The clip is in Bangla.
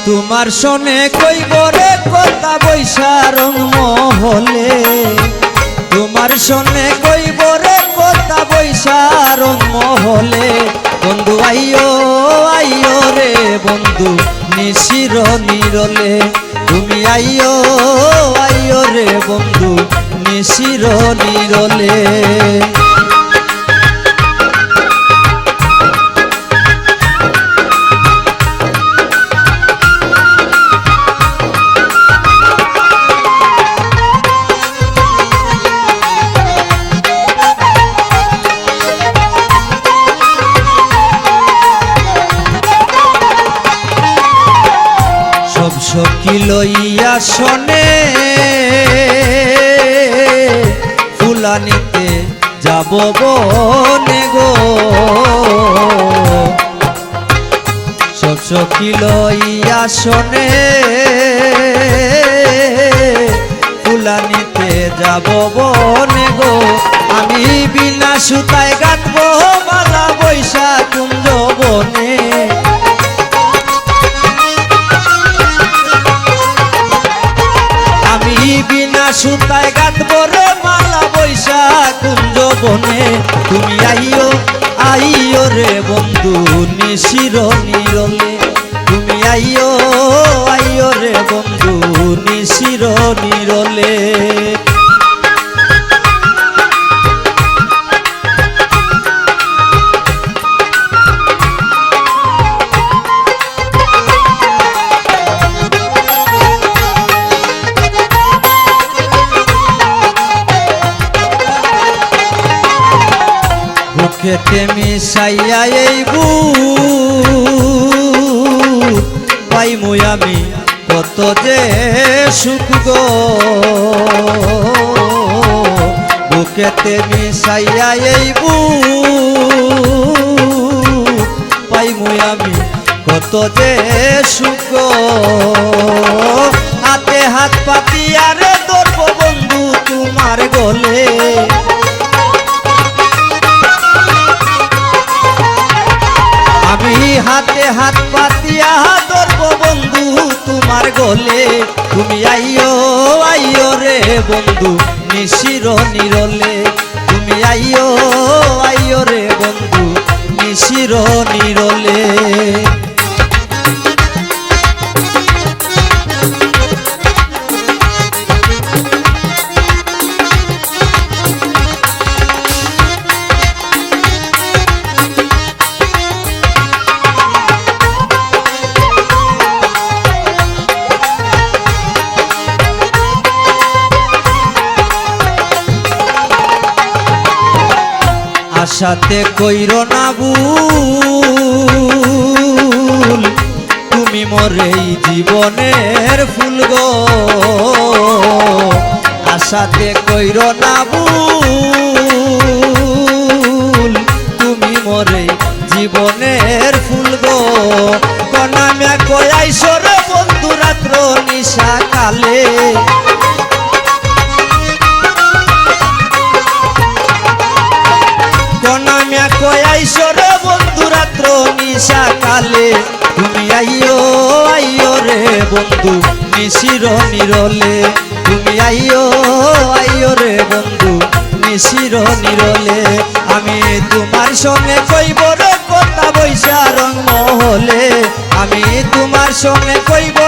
তোমার শোনে কইব রে কথা বৈশা রং মহলে, তোমার শোনে কইব রে কথা বৈশা রং মহলে। বন্ধু আইও আইও রে বন্ধু নিশির নিরলে, তুমি আইও আইও রে বন্ধু নিশির নিরলে। সখী লইয়া শোনে ফুলানিতে যাব বনে গো, সব সখী লইয়া শোনে ফুলানিতে যাব বনে গো। আমি বিনা সুতায় গাঁথবো মালা বৈশা কুঞ্জ বনে, বিনা সুতায় গাঁথব রে মালা বৈশা কুঞ্জ বনে। তুমি আইও আইও রে বন্ধু নিশির নিরলে, তুমি আইও আইও রে বন্ধু নিশির নিরলে। বুকেতে মিশাইয়া এই বুক পাইমু আমি কত যে সুখ গো, বুকেতে মিশাইয়া এই বুক পাইমু আমি কত যে সুখ গো। হাতে হাত পাতিয়া রে ধরবো বন্ধু তোমার গলে, আমি হাতে হাত পাতিয়া ধরব বন্ধু তোমার গলে। তুমি আইও আইও রে বন্ধু নিশির নিরলে, তুমি আইও আইও রে বন্ধু নিশির নিরলে। আশাতে কইর না ভুল, তুমি মোরে জীবনের ফুল গো, আশাতে কইর না ভুল, তুমি মোরে জীবনের ফুল গো। কনামিয়া কয়াইছো রে বন্ধু রাত্র নিশা কালে, কয়াইছো রে বন্ধু রাত্র নিশা কালে। তুমি আইও আইও রে বন্ধু নিশির নিরলে, তুমি আইও আইও রে বন্ধু নিশির নিরলে। আমি তোমার সঙ্গে কইব রে কথা বৈশা রং মহলে, আমি তোমার সঙ্গে কইব